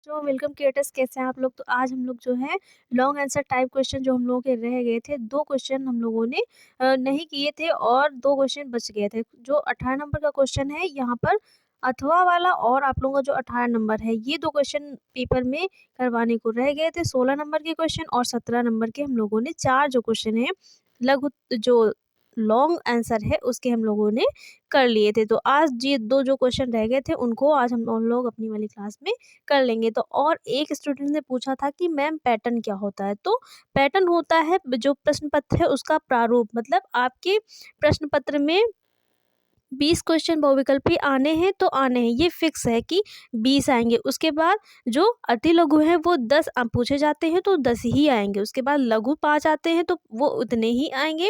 तो welcome creators, कैसे हैं आप लोग। तो आज हम लोग जो है लॉन्ग आंसर टाइप क्वेश्चन जो हम लोगों के रह गए थे, दो क्वेश्चन हम लोगों ने नहीं किए थे और दो क्वेश्चन बच गए थे। जो 18 नंबर का क्वेश्चन है यहाँ पर अथवा वाला, और आप लोगों का जो 18 नंबर है, ये दो क्वेश्चन पेपर में करवाने को रह गए थे। 16 नंबर के क्वेश्चन और 17 नंबर के हम लोगों ने चार जो क्वेश्चन है लघु जो लॉन्ग आंसर है उसके हम लोगों ने कर लिए थे। तो आज ये दो जो क्वेश्चन रह गए थे उनको आज हम लोग अपनी वाली क्लास में कर लेंगे। तो और एक स्टूडेंट ने पूछा था कि मैम पैटर्न क्या होता है। तो पैटर्न होता है जो प्रश्न पत्र है उसका प्रारूप, मतलब आपके प्रश्न पत्र में 20 क्वेश्चन बहुविकल्पी आने हैं तो आने हैं, ये फिक्स है कि 20 आएंगे। उसके बाद जो अति लघु है वो 10 पूछे जाते हैं तो 10 ही आएंगे। उसके बाद लघु 5 आते हैं तो वो उतने ही आएंगे।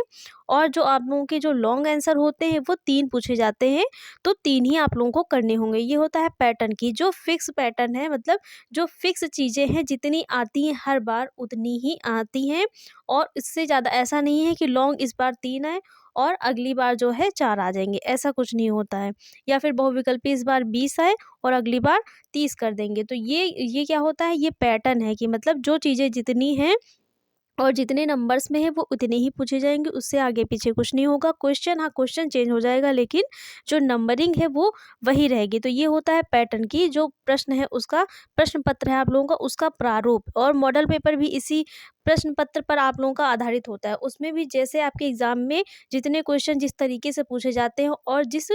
और जो आप लोगों के जो लॉन्ग आंसर होते हैं वो 3 पूछे जाते हैं तो 3 ही आप लोगों को करने होंगे। ये होता है पैटर्न की जो फिक्स पैटर्न है, मतलब जो फिक्स चीज़ें हैं, जितनी आती हैं हर बार उतनी ही आती हैं। और इससे ज़्यादा ऐसा नहीं है कि लॉन्ग इस बार 3 आए और अगली बार जो है 4 आ जाएंगे, ऐसा कुछ नहीं होता है। या फिर बहुविकल्पी इस बार 20 आए और अगली बार 30 कर देंगे। तो ये क्या होता है, ये पैटर्न है कि मतलब जो चीज़ें जितनी हैं और जितने नंबर्स में है वो उतने ही पूछे जाएंगे, उससे आगे पीछे कुछ नहीं होगा। क्वेश्चन, हाँ क्वेश्चन चेंज हो जाएगा लेकिन जो नंबरिंग है वो वही रहेगी। तो ये होता है पैटर्न की जो प्रश्न है उसका, प्रश्न पत्र है आप लोगों का उसका प्रारूप। और मॉडल पेपर भी इसी प्रश्न पत्र पर आप लोगों का आधारित होता है। उसमें भी जैसे आपके एग्जाम में जितने क्वेश्चन जिस तरीके से पूछे जाते हैं और जिस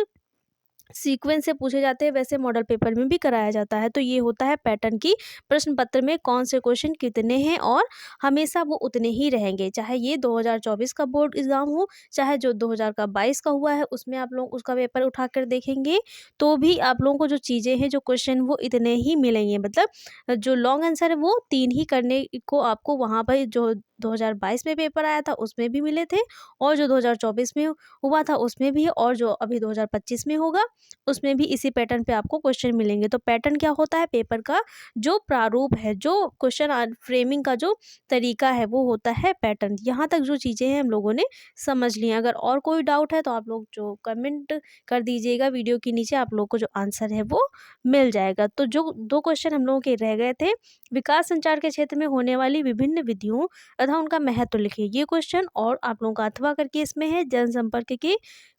सीक्वेंस से पूछे जाते हैं वैसे मॉडल पेपर में भी कराया जाता है। तो ये होता है पैटर्न की प्रश्न पत्र में कौन से क्वेश्चन कितने हैं और हमेशा वो उतने ही रहेंगे, चाहे ये 2024 का बोर्ड एग्जाम हो, चाहे जो 2022 का हुआ है उसमें आप लोग उसका पेपर उठाकर देखेंगे तो भी आप लोगों को जो चीज़ें हैं, जो क्वेश्चन वो इतने ही मिलेंगे। मतलब जो लॉन्ग आंसर है वो 3 ही करने को आपको वहाँ पर जो 2022 में पेपर आया था उसमें भी मिले थे, और जो 2024 में हुआ था उसमें भी, और जो अभी 2025 में होगा उसमें भी इसी पैटर्न पे आपको क्वेश्चन मिलेंगे। तो पैटर्न क्या होता है, पेपर का जो प्रारूप है, जो क्वेश्चन फ्रेमिंग का जो तरीका है वो होता है पैटर्न। यहाँ तक जो चीज़ें हैं हम लोगों ने समझ ली हैं। अगर और कोई डाउट है तो आप लोग जो कमेंट कर दीजिएगा वीडियो के नीचे, आप लोग को जो आंसर है वो मिल जाएगा। तो जो दो क्वेश्चन हम लोगों के रह गए थे, विकास संचार के क्षेत्र में होने वाली विभिन्न विधियों तथा उनका महत्व लिखिए, ये क्वेश्चन। और आप लोगों का अथवा करके इसमें है जनसंपर्क के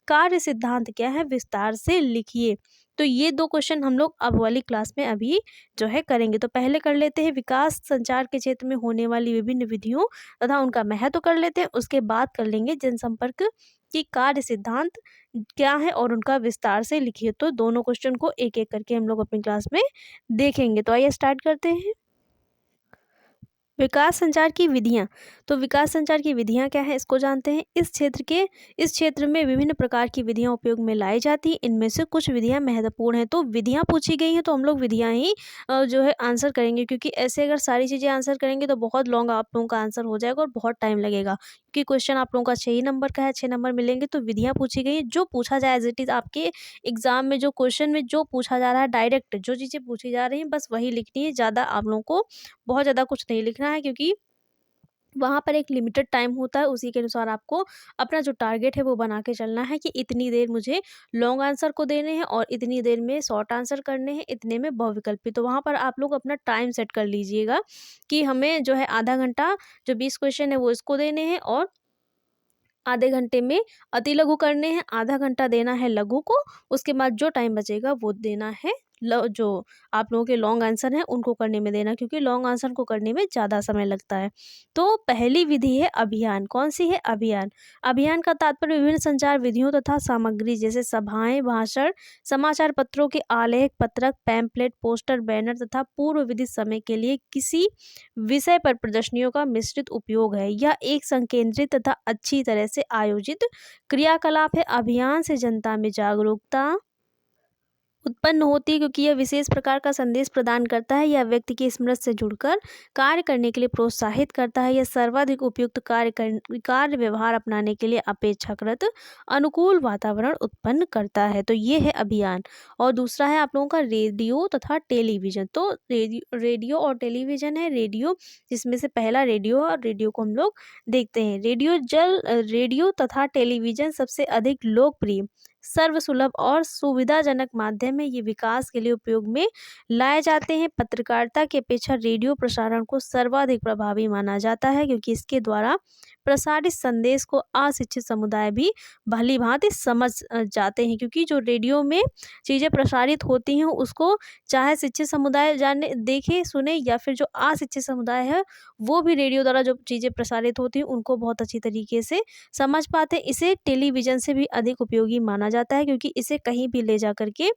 कार्य सिद्धांत क्या है विस्तार से लिखिए। तो ये दो क्वेश्चन हम लोग अब वाली क्लास में अभी जो है करेंगे। तो पहले कर लेते हैं विकास संचार के क्षेत्र में होने वाली विभिन्न विधियों तथा उनका महत्व कर लेते हैं। उसके बाद कर लेंगे जनसंपर्क की कार्य सिद्धांत क्या है और उनका विस्तार से लिखिए। तो दोनों क्वेश्चन को एक एक करके हम लोग अपनी क्लास में देखेंगे। तो आइए स्टार्ट करते हैं। विकास संचार की विधियाँ। तो विकास संचार की विधियाँ क्या है इसको जानते हैं। इस क्षेत्र में विभिन्न प्रकार की विधियाँ उपयोग में लाई जाती हैं। इनमें से कुछ विधियाँ महत्वपूर्ण हैं। तो विधियाँ पूछी गई हैं तो हम लोग विधियाँ ही जो है आंसर करेंगे, क्योंकि ऐसे अगर सारी चीज़ें आंसर करेंगे तो बहुत लॉन्ग आप लोगों का आंसर हो जाएगा और बहुत टाइम लगेगा, क्योंकि क्वेश्चन आप लोगों का 6 ही नंबर का है, 6 नंबर मिलेंगे। तो विधियाँ पूछी गई हैं, जो पूछा जाए एज इट इज़ आपके एग्जाम में, जो क्वेश्चन में जो पूछा जा रहा है डायरेक्ट जो चीज़ें पूछी जा रही हैं बस वही लिखनी है। ज़्यादा आप लोगों को बहुत ज़्यादा कुछ नहीं लिखना है, क्योंकि वहाँ पर एक लिमिटेड टाइम होता है। उसी के अनुसार आपको अपना जो टारगेट है वो बना के चलना है कि इतनी देर मुझे लॉन्ग आंसर को देने हैं और इतनी देर में शॉर्ट आंसर करने हैं, इतने में बहुविकल्पी। तो वहाँ पर आप लोग अपना टाइम सेट कर लीजिएगा कि हमें जो है आधा घंटा जो 20 क्वेश्चन है वो इसको देने हैं, और आधे घंटे में अति लघु करने हैं, आधा घंटा देना है लघु को। उसके बाद जो टाइम बचेगा वो देना है जो आप लोगों के लॉन्ग आंसर हैं उनको करने में देना, क्योंकि लॉन्ग आंसर को करने में ज़्यादा समय लगता है। तो पहली विधि है अभियान। कौन सी है, अभियान। अभियान का तात्पर्य विभिन्न संचार विधियों तथा सामग्री जैसे सभाएं, भाषण, समाचार पत्रों के आलेख पत्रक, पैम्पलेट, पोस्टर, बैनर तथा पूर्व विदित समय के लिए किसी विषय पर प्रदर्शनियों का मिश्रित उपयोग है। यह एक संकेंद्रित तथा अच्छी तरह से आयोजित क्रियाकलाप है। अभियान से जनता में जागरूकता उत्पन्न होती है, क्योंकि यह विशेष प्रकार का संदेश प्रदान करता है। यह व्यक्ति की स्मृति से जुड़कर कार्य करने के लिए प्रोत्साहित करता है। यह सर्वाधिक उपयुक्त कार्य व्यवहार अपनाने के लिए अपेक्षाकृत अनुकूल वातावरण उत्पन्न करता है। तो ये है अभियान। और दूसरा है आप लोगों का रेडियो तथा टेलीविजन। तो रेडियो और टेलीविजन है। रेडियो जिसमें से पहला रेडियो है और रेडियो को हम लोग देखते हैं। रेडियो तथा टेलीविजन सबसे अधिक लोकप्रिय सर्वसुलभ और सुविधाजनक माध्यम है। ये विकास के लिए उपयोग में लाए जाते हैं। पत्रकारिता की अपेक्षा रेडियो प्रसारण को सर्वाधिक प्रभावी माना जाता है, क्योंकि इसके द्वारा प्रसारित संदेश को अशिक्षित समुदाय भी भली भांति समझ जाते हैं, क्योंकि जो रेडियो में चीज़ें प्रसारित होती हैं उसको चाहे शिक्षित समुदाय जाने देखे सुने या फिर जो अशिक्षित समुदाय है वो भी रेडियो द्वारा जो चीज़ें प्रसारित होती हैं उनको बहुत अच्छी तरीके से समझ पाते हैं। इसे टेलीविज़न से भी अधिक उपयोगी माना जाता है, क्योंकि इसे कहीं भी ले जा करके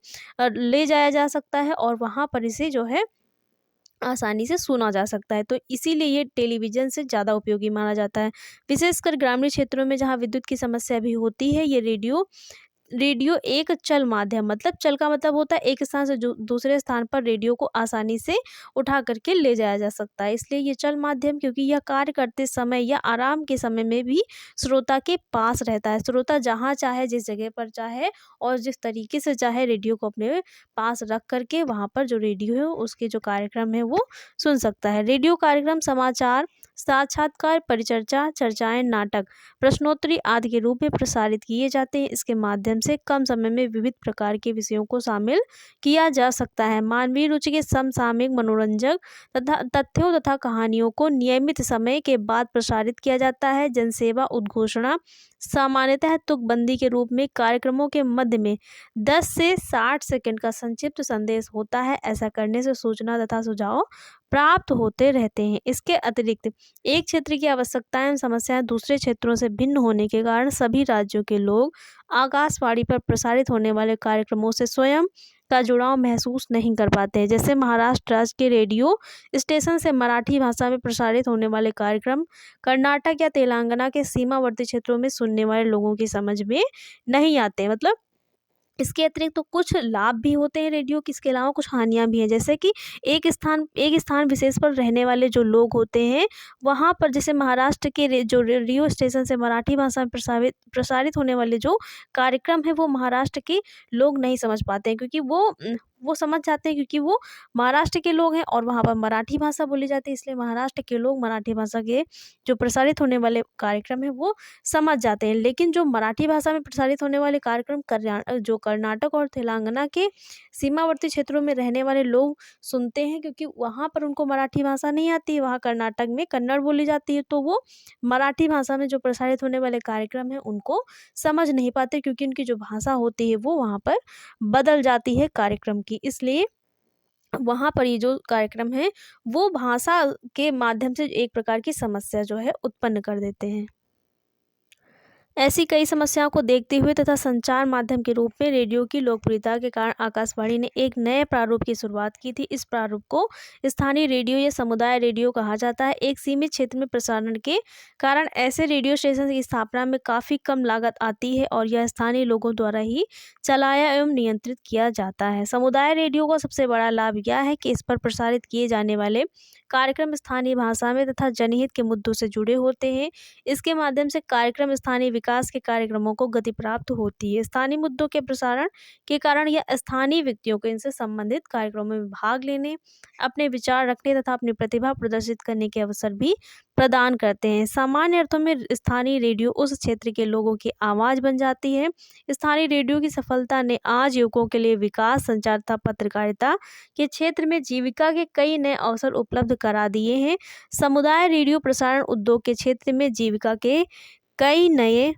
ले जाया जा सकता है और वहाँ पर इसे जो है आसानी से सुना जा सकता है। तो इसीलिए ये टेलीविज़न से ज़्यादा उपयोगी माना जाता है। विशेषकर ग्रामीण क्षेत्रों में जहाँ विद्युत की समस्या भी होती है, ये रेडियो रेडियो एक चल माध्यम, मतलब चल का मतलब होता है एक स्थान से दूसरे स्थान पर रेडियो को आसानी से उठा करके ले जाया जा सकता है। इसलिए ये चल माध्यम, क्योंकि यह कार्य करते समय या आराम के समय में भी श्रोता के पास रहता है। श्रोता जहाँ चाहे, जिस जगह पर चाहे और जिस तरीके से चाहे रेडियो को अपने पास रख करके वहाँ पर जो रेडियो है उसके जो कार्यक्रम है वो सुन सकता है। रेडियो कार्यक्रम समाचार, साक्षात्कार, परिचर्चा, चर्चाएं, नाटक, प्रश्नोत्तरी आदि के रूप में प्रसारित किए जाते हैं। इसके माध्यम से कम समय में विविध प्रकार के विषयों को शामिल किया जा सकता है। मानवीय रुचि के समसामयिक, मनोरंजक तथा तथ्यों तथा कहानियों को नियमित समय के बाद प्रसारित किया जाता है। जनसेवा उद्घोषणा सामान्यतः तुकबंदी के रूप में कार्यक्रमों के मध्य में 10 से 60 सेकंड का संक्षिप्त संदेश होता है। ऐसा करने से सूचना तथा सुझाव प्राप्त होते रहते हैं। इसके अतिरिक्त एक क्षेत्र की आवश्यकताएं एवं समस्याएं दूसरे क्षेत्रों से भिन्न होने के कारण सभी राज्यों के लोग आकाशवाणी पर प्रसारित होने वाले कार्यक्रमों से स्वयं का जुड़ाव महसूस नहीं कर पाते हैं। जैसे महाराष्ट्र राज्य के रेडियो स्टेशन से मराठी भाषा में प्रसारित होने वाले कार्यक्रम कर्नाटक या तेलंगाना के सीमावर्ती क्षेत्रों में सुनने वाले लोगों की समझ में नहीं आते। मतलब इसके अतिरिक्त तो कुछ लाभ भी होते हैं रेडियो के, इसके अलावा कुछ हानियाँ भी हैं। जैसे कि एक स्थान विशेष पर रहने वाले जो लोग होते हैं वहाँ पर, जैसे महाराष्ट्र के जो रेडियो स्टेशन से मराठी भाषा में प्रसारित होने वाले जो कार्यक्रम है वो महाराष्ट्र के लोग नहीं समझ पाते हैं, क्योंकि वो समझ जाते हैं क्योंकि वो महाराष्ट्र के लोग हैं और वहाँ पर मराठी भाषा बोली जाती है। इसलिए महाराष्ट्र के लोग मराठी भाषा के जो प्रसारित होने वाले कार्यक्रम है वो समझ जाते हैं। लेकिन जो मराठी भाषा में प्रसारित होने वाले कार्यक्रम जो कर्नाटक और तेलंगाना के सीमावर्ती क्षेत्रों में रहने वाले लोग सुनते हैं, क्योंकि वहाँ पर उनको मराठी भाषा नहीं आती है, वहाँ कर्नाटक में कन्नड़ बोली जाती है, तो वो मराठी भाषा में जो प्रसारित होने वाले कार्यक्रम है उनको समझ नहीं पाते, क्योंकि उनकी जो भाषा होती है वो वहाँ पर बदल जाती है कार्यक्रम की। इसलिए वहाँ पर ये जो कार्यक्रम है वो भाषा के माध्यम से एक प्रकार की समस्या जो है उत्पन्न कर देते हैं। ऐसी कई समस्याओं को देखते हुए तथा संचार माध्यम के रूप में रेडियो की लोकप्रियता के कारण आकाशवाणी ने एक नए प्रारूप की शुरुआत की थी। इस प्रारूप को स्थानीय रेडियो या समुदाय रेडियो कहा जाता है। एक सीमित क्षेत्र में प्रसारण के कारण ऐसे रेडियो स्टेशन की स्थापना में काफ़ी कम लागत आती है और यह स्थानीय लोगों द्वारा ही चलाया एवं नियंत्रित किया जाता है। समुदाय रेडियो का सबसे बड़ा लाभ यह है कि इस पर प्रसारित किए जाने वाले कार्यक्रम स्थानीय भाषा में तथा जनहित के मुद्दों से जुड़े होते हैं। इसके माध्यम से कार्यक्रम स्थानीय विकास के कार्यक्रमों को गति प्राप्त होती है। स्थानीय मुद्दों के प्रसारण के कारण यह स्थानीय व्यक्तियों को इनसे संबंधित कार्यक्रमों में भाग लेने, अपने विचार रखने तथा अपनी प्रतिभा प्रदर्शित करने के अवसर भी प्रदान करते हैं। सामान्य अर्थों में स्थानीय रेडियो उस क्षेत्र के लोगों की आवाज़ बन जाती है। स्थानीय रेडियो की सफलता ने आज युवकों के लिए विकास, संचार तथा पत्रकारिता के क्षेत्र में जीविका के कई नए अवसर उपलब्ध करा दिए हैं। समुदाय रेडियो प्रसारण उद्योग के क्षेत्र में जीविका के कई नए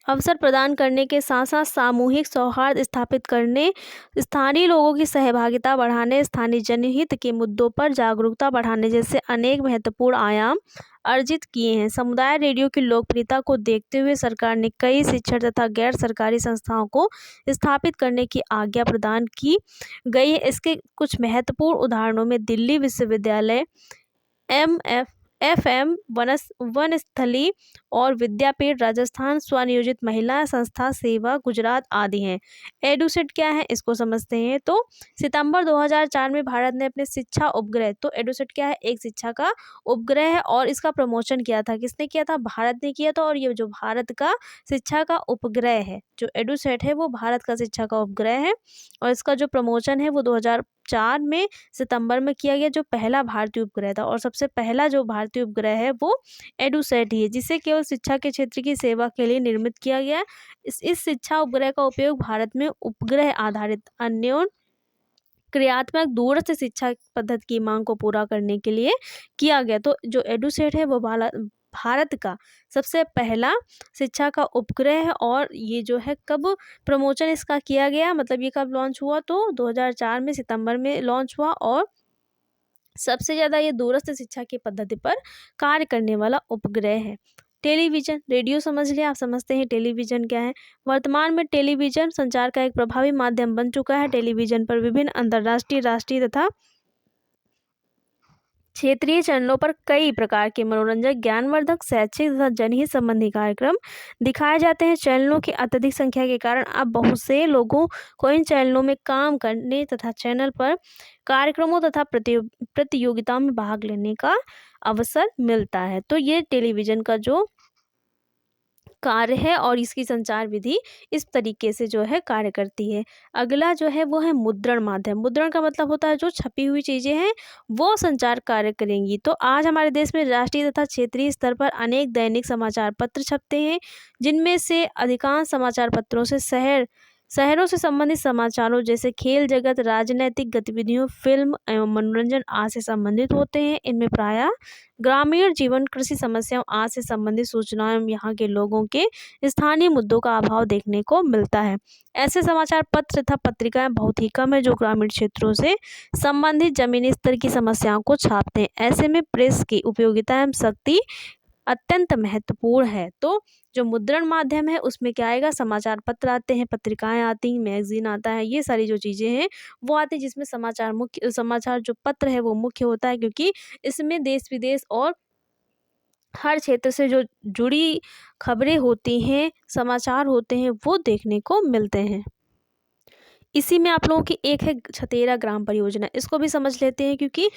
अवसर प्रदान करने के साथ साथ सामूहिक सौहार्द स्थापित करने, स्थानीय लोगों की सहभागिता बढ़ाने, स्थानीय जनहित के मुद्दों पर जागरूकता बढ़ाने जैसे अनेक महत्वपूर्ण आयाम अर्जित किए हैं। समुदाय रेडियो की लोकप्रियता को देखते हुए सरकार ने कई शिक्षण तथा गैर सरकारी संस्थाओं को स्थापित करने की आज्ञा प्रदान की गई है। इसके कुछ महत्वपूर्ण उदाहरणों में दिल्ली विश्वविद्यालय, FM वनस्थली और विद्यापीठ, राजस्थान स्वनियोजित महिला संस्था सेवा गुजरात आदि हैं। एडुसेट क्या है इसको समझते हैं। तो सितंबर 2004 में भारत ने अपने शिक्षा उपग्रह, तो एडुसेट क्या है, एक शिक्षा का उपग्रह है और इसका प्रमोशन किया था। किसने किया था? भारत ने किया था। और ये जो भारत का शिक्षा का उपग्रह है, जो एडुसेट है, वो भारत का शिक्षा का उपग्रह है और इसका जो प्रमोशन है वो 2004 में सितंबर में किया गया, जो पहला भारतीय उपग्रह था। और सबसे पहला जो भारतीय उपग्रह है वो एडुसेट ही है, जिसे केवल केवल शिक्षा के क्षेत्र की सेवा के लिए निर्मित किया गया है। इस शिक्षा उपग्रह का उपयोग भारत में उपग्रह आधारित अन्य क्रियात्मक दूरस्थ शिक्षा पद्धति की मांग को पूरा करने के लिए किया गया। तो जो एडुसेट है वो भारत का सबसे पहला शिक्षा का उपग्रह है। और ये जो है कब प्रमोशन इसका किया गया, मतलब ये कब लॉन्च हुआ, तो 2004 में सितंबर में लॉन्च हुआ। और सबसे ज़्यादा ये दूरस्थ शिक्षा की पद्धति पर कार्य करने वाला उपग्रह है। टेलीविज़न, रेडियो समझ लिया, आप समझते हैं टेलीविज़न क्या है। वर्तमान में टेलीविज़न संचार का एक प्रभावी माध्यम बन चुका है। टेलीविज़न पर विभिन्न अंतर्राष्ट्रीय, राष्ट्रीय तथा क्षेत्रीय चैनलों पर कई प्रकार के मनोरंजक, ज्ञानवर्धक, शैक्षिक तथा जनहित संबंधी कार्यक्रम दिखाए जाते हैं। चैनलों की अत्यधिक संख्या के कारण अब बहुत से लोगों को इन चैनलों में काम करने तथा चैनल पर कार्यक्रमों तथा प्रतियोगिताओं में भाग लेने का अवसर मिलता है। तो ये टेलीविज़न का जो कार्य है और इसकी संचार विधि इस तरीके से जो है कार्य करती है। अगला जो है वो है मुद्रण माध्यम। मुद्रण का मतलब होता है जो छपी हुई चीज़ें हैं वो संचार कार्य करेंगी। तो आज हमारे देश में राष्ट्रीय तथा क्षेत्रीय स्तर पर अनेक दैनिक समाचार पत्र छपते हैं, जिनमें से अधिकांश समाचार पत्रों से शहरों से संबंधित समाचारों जैसे खेल जगत, राजनीतिक गतिविधियों, फिल्म एवं मनोरंजन आदि से संबंधित होते हैं। इनमें प्रायः ग्रामीण जीवन, कृषि समस्याओं आदि से संबंधित सूचनाएं एवं यहाँ के लोगों के स्थानीय मुद्दों का अभाव देखने को मिलता है। ऐसे समाचार पत्र तथा पत्रिकाएं बहुत ही कम है जो ग्रामीण क्षेत्रों से संबंधित जमीनी स्तर की समस्याओं को छापते हैं। ऐसे में प्रेस की उपयोगिता एवं शक्ति अत्यंत महत्वपूर्ण है। तो जो मुद्रण माध्यम है उसमें क्या आएगा, समाचार पत्र आते हैं, पत्रिकाएं आती हैं, मैगजीन आता है, ये सारी जो चीज़ें हैं वो आती हैं, जिसमें समाचार जो पत्र है वो मुख्य होता है, क्योंकि इसमें देश विदेश और हर क्षेत्र से जो जुड़ी खबरें होती हैं, समाचार होते हैं, वो देखने को मिलते हैं। इसी में आप लोगों की एक है छतेरा ग्राम परियोजना, इसको भी समझ लेते हैं क्योंकि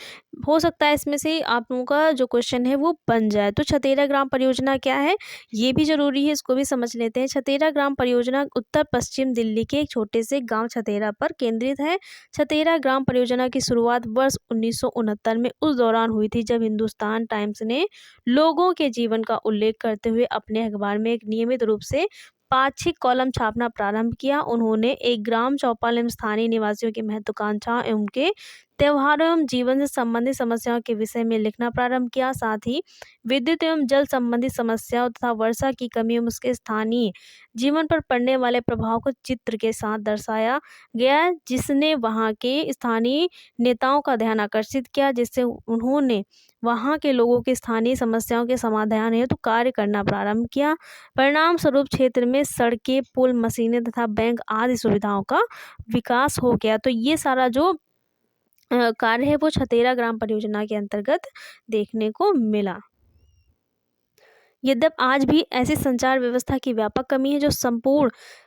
हो सकता है इसमें से आप लोगों का जो क्वेश्चन है वो बन जाए। तो छतेरा ग्राम परियोजना क्या है ये भी जरूरी है, इसको भी समझ लेते हैं। छतेरा ग्राम परियोजना उत्तर पश्चिम दिल्ली के एक छोटे से गांव छतेरा पर केंद्रित है। छतेरा ग्राम परियोजना की शुरुआत वर्ष 1969 में उस दौरान हुई थी जब हिंदुस्तान टाइम्स ने लोगों के जीवन का उल्लेख करते हुए अपने अखबार में एक नियमित रूप से पाक्षिक कॉलम छापना प्रारंभ किया। उन्होंने एक ग्राम चौपाल एवं स्थानीय निवासियों की महत्वाकांक्षाओं एवं उनके त्योहारों एवं जीवन से संबंधित समस्याओं के विषय में लिखना प्रारंभ किया। साथ ही विद्युत एवं जल संबंधित समस्याओं तथा वर्षा की कमी एवं उसके स्थानीय जीवन पर पड़ने वाले प्रभाव को चित्र के साथ दर्शाया गया, जिसने वहाँ के स्थानीय नेताओं का ध्यान आकर्षित किया, जिससे उन्होंने वहाँ के लोगों की स्थानीय समस्याओं के समाधान हेतु कार्य करना प्रारंभ किया। परिणाम स्वरूप क्षेत्र में सड़कें, पुल, मशीनें तथा बैंक आदि सुविधाओं का विकास हो गया। तो ये सारा जो कार्य है वो छतेरा ग्राम परियोजना के अंतर्गत देखने को मिला। यद्यपि आज भी ऐसी संचार व्यवस्था की व्यापक कमी है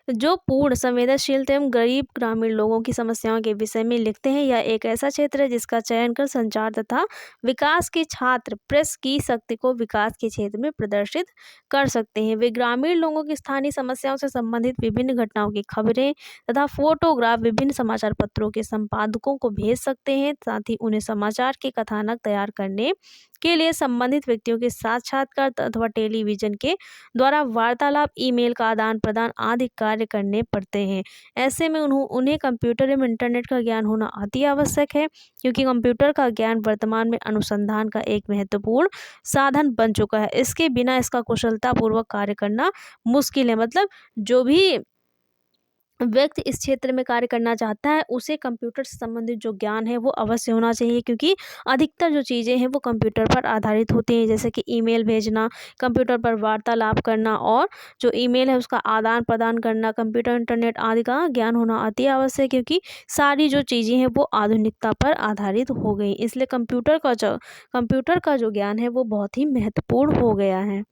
जो पूर्ण संवेदनशीलता एवं गरीब ग्रामीण लोगों की समस्याओं के विषय में लिखते हैं। यह एक ऐसा क्षेत्र है जिसका चयन कर संचार तथा विकास के छात्र प्रेस की शक्ति को विकास के क्षेत्र में प्रदर्शित कर सकते हैं। वे ग्रामीण लोगों की स्थानीय समस्याओं से संबंधित विभिन्न घटनाओं की खबरें तथा फोटोग्राफ विभिन्न समाचार पत्रों के संपादकों को भेज सकते हैं। साथ ही उन्हें समाचार के कथानक तैयार करने के लिए संबंधित व्यक्तियों के साक्षात्कार अथवा टेलीविजन के द्वारा वार्तालाप, ईमेल का आदान प्रदान आदि कार्य करने पड़ते हैं। ऐसे में उन्हें कंप्यूटर एवं इंटरनेट का ज्ञान होना अति आवश्यक है, क्योंकि कंप्यूटर का ज्ञान वर्तमान में अनुसंधान का एक महत्वपूर्ण साधन बन चुका है। इसके बिना इसका कुशलतापूर्वक कार्य करना मुश्किल है। मतलब जो भी व्यक्ति इस क्षेत्र में कार्य करना चाहता है उसे कंप्यूटर से संबंधित जो ज्ञान है वो अवश्य होना चाहिए, क्योंकि अधिकतर जो चीज़ें हैं वो कंप्यूटर पर आधारित होती हैं, जैसे कि ईमेल भेजना, कंप्यूटर पर वार्तालाप करना और जो ईमेल है उसका आदान प्रदान करना, कंप्यूटर, इंटरनेट आदि का ज्ञान होना अति आवश्यक है, क्योंकि सारी जो चीज़ें हैं वो आधुनिकता पर आधारित हो गई। इसलिए कंप्यूटर का जो ज्ञान है वो बहुत ही महत्वपूर्ण हो गया है।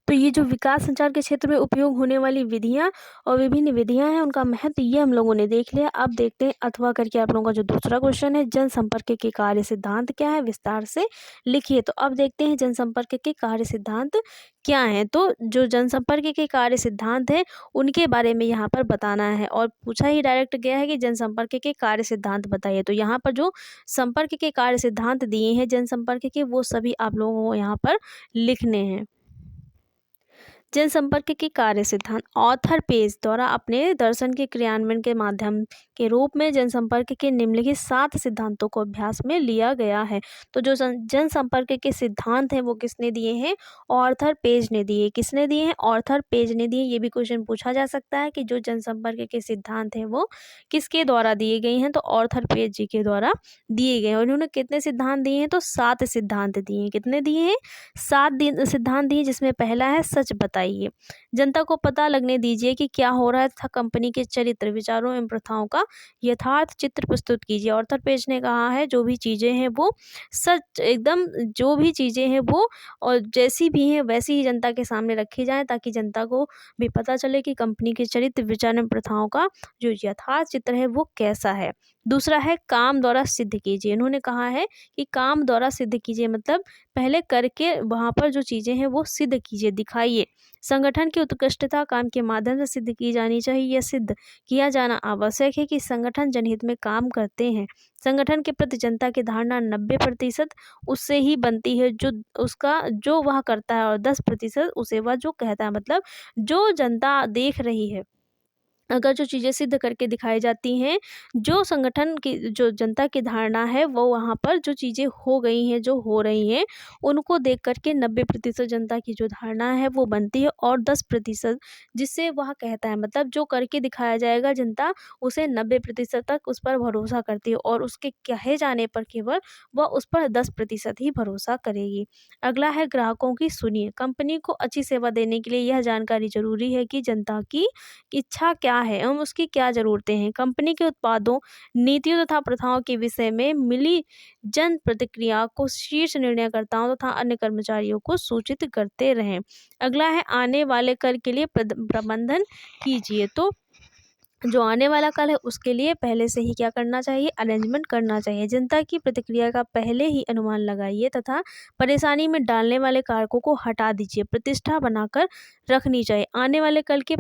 तो ये जो विकास संचार के क्षेत्र में उपयोग होने वाली विधियां और विभिन्न विधियां हैं उनका महत्व ये हम लोगों ने देख लिया। अब देखते हैं अथवा करके आप लोगों का जो दूसरा क्वेश्चन है, जनसंपर्क के कार्य सिद्धांत क्या है, विस्तार से लिखिए। तो अब देखते हैं जनसंपर्क के कार्य सिद्धांत क्या है। तो जो जनसंपर्क के कार्य सिद्धांत है उनके बारे में यहाँ पर बताना है, और पूछा ही डायरेक्ट गया है कि जनसंपर्क के कार्य सिद्धांत बताइए। तो यहाँ पर जो संपर्क के कार्य सिद्धांत दिए हैं जनसंपर्क के, वो सभी आप लोगों को यहाँ पर लिखने हैं। जनसंपर्क के कार्य सिद्धांत ऑथर पेज द्वारा अपने दर्शन के क्रियान्वयन के माध्यम के रूप में जनसंपर्क के निम्नलिखित 7 सिद्धांतों को अभ्यास में लिया गया है। तो जो जनसंपर्क के सिद्धांत हैं वो किसने दिए हैं? ऑर्थर पेज ने दिए। किसने दिए हैं? ऑर्थर पेज ने दिए। ये भी क्वेश्चन पूछा जा सकता है कि जो जनसंपर्क के सिद्धांत हैं वो किसके द्वारा दिए गए हैं? तो ऑर्थर पेज जी के द्वारा दिए गए हैं। और उन्होंने कितने सिद्धांत दिए हैं? तो 7 सिद्धांत दिए हैं। कितने दिए हैं? 7 सिद्धांत दिए, जिसमें पहला है सच बताइए। जनता को पता लगने दीजिए कि क्या हो रहा है तथा कंपनी के चरित्र, विचारों एवं प्रथाओं का यथार्थ चित्र प्रस्तुत कीजिए। ऑर्थर पेज ने कहा है जो भी चीज़ें हैं वो सच, एकदम जो भी चीज़ें हैं वो और जैसी भी हैं वैसी ही जनता के सामने रखी जाएँ, ताकि जनता को भी पता चले कि कंपनी के चरित्र, विचार एवं प्रथाओं का जो यथार्थ चित्र है वो कैसा है। दूसरा है काम द्वारा सिद्ध कीजिए। इन्होंने कहा है कि काम द्वारा सिद्ध कीजिए, मतलब पहले करके वहाँ पर जो चीज़ें हैं वो सिद्ध कीजिए, दिखाइए। संगठन की उत्कृष्टता काम के माध्यम से सिद्ध की जानी चाहिए। यह सिद्ध किया जाना आवश्यक है कि संगठन जनहित में काम करते हैं। संगठन के प्रति जनता की धारणा 90% उससे ही बनती है जो उसका जो वह करता है, और 10% उसे वह जो कहता है। मतलब जो जनता देख रही है, अगर जो चीज़ें सिद्ध करके दिखाई जाती हैं, जो संगठन की जो जनता की धारणा है वो वहाँ पर जो चीज़ें हो गई हैं, जो हो रही हैं, उनको देख कर के 90% जनता की जो धारणा है वो बनती है, और 10% जिससे वह कहता है। मतलब जो करके दिखाया जाएगा जनता उसे 90% तक उस पर भरोसा करती है, और उसके कहे जाने पर केवल वह उस पर 10% ही भरोसा करेगी। अगला है ग्राहकों की सुनिए। कंपनी को अच्छी सेवा देने के लिए यह जानकारी जरूरी है कि जनता की इच्छा क्या है एवं उसकी क्या ज़रूरतें हैं। कंपनी के उत्पादों, नीतियों तथा प्रथाओं के विषय में मिली जन प्रतिक्रिया को शीर्ष निर्णयकर्ताओं तथा अन्य कर्मचारियों को सूचित करते रहें। अगला है आने वाले कल के लिए प्रबंधन कीजिए। तो जो आने वाला कल है उसके लिए पहले से ही क्या करना चाहिए? अरेंजमेंट करना चाहिए। जनता की प्रतिक्रिया का पहले ही अनुमान लगाइए तथा परेशानी में डालने वाले कारकों को हटा दीजिए। प्रतिष्ठा बनाकर रखनी चाहिए। आने वाले कल के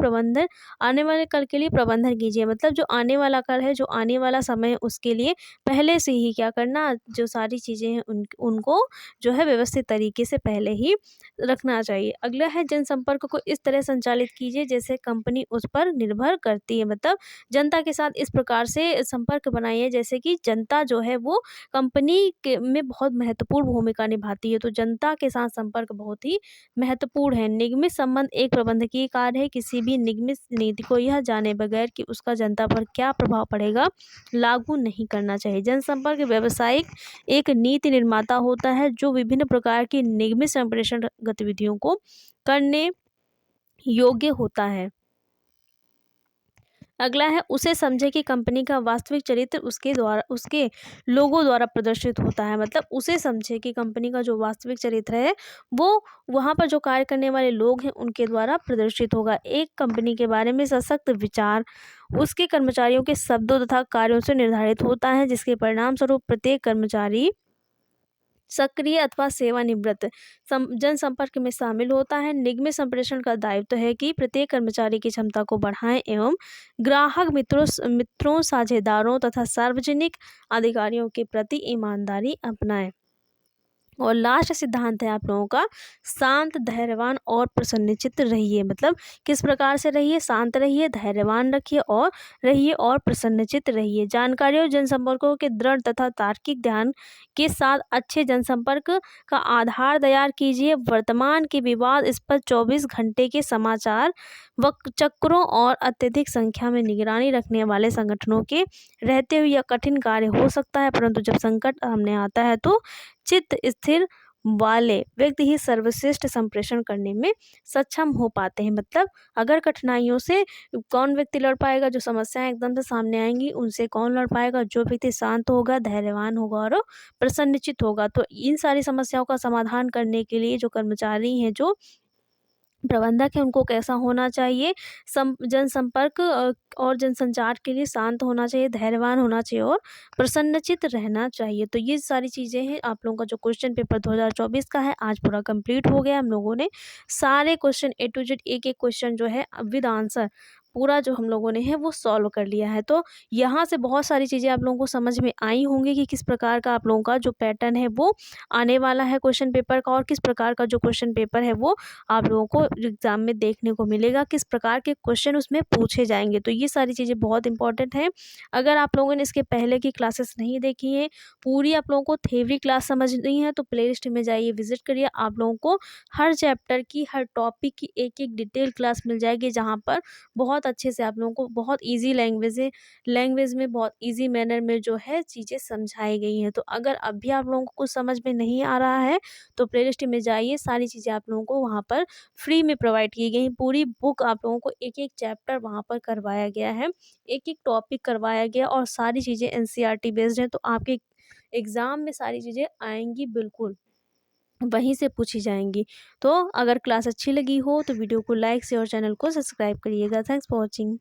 लिए प्रबंधन कीजिए। मतलब जो आने वाला कल है, जो आने वाला समय है, उसके लिए पहले से ही क्या करना, जो सारी चीज़ें हैं उनको जो है व्यवस्थित तरीके से पहले ही रखना चाहिए। अगला है जनसंपर्क को इस तरह संचालित कीजिए जैसे कंपनी उस पर निर्भर करती है। मतलब जनता के साथ इस प्रकार से संपर्क बनाइए जैसे कि जनता जो है वो कंपनी के में बहुत महत्वपूर्ण भूमिका निभाती है। तो जनता के साथ संपर्क बहुत ही महत्वपूर्ण है। निगमित संबंध एक प्रबंधकीय कार्य है। किसी भी निगमित नीति को यह जाने बगैर कि उसका जनता पर क्या प्रभाव पड़ेगा लागू नहीं करना चाहिए। जनसंपर्क व्यावसायिक एक नीति निर्माता होता है जो विभिन्न प्रकार की निगमित संप्रेषण गतिविधियों को करने योग्य होता है। अगला है उसे समझे कि कंपनी का वास्तविक चरित्र उसके लोगों द्वारा प्रदर्शित होता है। मतलब उसे समझे कि कंपनी का जो वास्तविक चरित्र है वो वहाँ पर जो कार्य करने वाले लोग हैं उनके द्वारा प्रदर्शित होगा। एक कंपनी के बारे में सशक्त विचार उसके कर्मचारियों के शब्दों तथा कार्यों से निर्धारित होता है, जिसके परिणाम स्वरूप प्रत्येक कर्मचारी सक्रिय अथवा सेवानिवृत्त जनसंपर्क में शामिल होता है। निगमित संप्रेषण का दायित्व है कि प्रत्येक कर्मचारी की क्षमता को बढ़ाएं एवं ग्राहक मित्रों, साझेदारों तथा सार्वजनिक अधिकारियों के प्रति ईमानदारी अपनाएं। और लास्ट सिद्धांत है आप लोगों का शांत, धैर्यवान और प्रसन्नचित्त रहिए। मतलब किस प्रकार से रहिए? शांत रहिए, धैर्यवान रहिए और प्रसन्नचित्त रहिए। जानकारी और जनसंपर्कों के दृढ़ तथा तार्किक ध्यान के साथ अच्छे जनसंपर्क का आधार तैयार कीजिए। वर्तमान के विवादास्पद 24 घंटे के समाचार चक्रों और अत्यधिक संख्या में निगरानी रखने वाले संगठनों के रहते हुए यह कठिन कार्य हो सकता है, परंतु जब संकट सामने आता है तो चित्त स्थिर वाले व्यक्ति ही सर्वश्रेष्ठ संप्रेषण करने में सक्षम हो पाते हैं। मतलब अगर कठिनाइयों से कौन व्यक्ति लड़ पाएगा? जो समस्याएं एकदम से सामने आएंगी उनसे कौन लड़ पाएगा? जो व्यक्ति शांत होगा, धैर्यवान होगा और प्रसन्नचित्त होगा। तो इन सारी समस्याओं का समाधान करने के लिए जो कर्मचारी हैं, जो प्रबंधक है, उनको कैसा होना चाहिए? जनसंपर्क और जनसंचार के लिए शांत होना चाहिए, धैर्यवान होना चाहिए और प्रसन्नचित्त रहना चाहिए। तो ये सारी चीज़ें हैं आप लोगों का जो क्वेश्चन पेपर 2024 का है आज पूरा कंप्लीट हो गया। हम लोगों ने सारे क्वेश्चन A to Z एक क्वेश्चन जो है विद आंसर पूरा जो हम लोगों ने है वो सॉल्व कर लिया है। तो यहाँ से बहुत सारी चीज़ें आप लोगों को समझ में आई होंगी कि किस प्रकार का आप लोगों का जो पैटर्न है वो आने वाला है क्वेश्चन पेपर का, और किस प्रकार का जो क्वेश्चन पेपर है वो आप लोगों को एग्ज़ाम में देखने को मिलेगा, किस प्रकार के क्वेश्चन उसमें पूछे जाएँगे। तो ये सारी चीज़ें बहुत इंपॉर्टेंट हैं। अगर आप लोगों ने इसके पहले की क्लासेस नहीं देखी हैं, पूरी आप लोगों को थ्योरी क्लास समझनी है, तो प्लेलिस्ट में जाइए, विज़िट करिए। आप लोगों को हर चैप्टर की, हर टॉपिक की एक-एक डिटेल क्लास मिल जाएगी, जहाँ पर बहुत अच्छे से आप लोगों को बहुत ईज़ी लैंग्वेज में बहुत ईज़ी मैनर में जो है चीज़ें समझाई गई हैं। तो अगर अब भी आप लोगों को कुछ समझ में नहीं आ रहा है, तो प्लेलिस्ट में जाइए, सारी चीज़ें आप लोगों को वहाँ पर फ्री में प्रोवाइड की गई हैं। पूरी बुक आप लोगों को एक-एक चैप्टर वहाँ पर करवाया गया है, एक-एक टॉपिक करवाया गया, और सारी चीज़ें एनसीईआरटी बेस्ड हैं। तो आपके एग्ज़ाम में सारी चीज़ें आएँगी बिल्कुल, वहीं से पूछी जाएँगी। तो अगर क्लास अच्छी लगी हो तो वीडियो को लाइक, शेयर और चैनल को सब्सक्राइब करिएगा। Thanks for watching.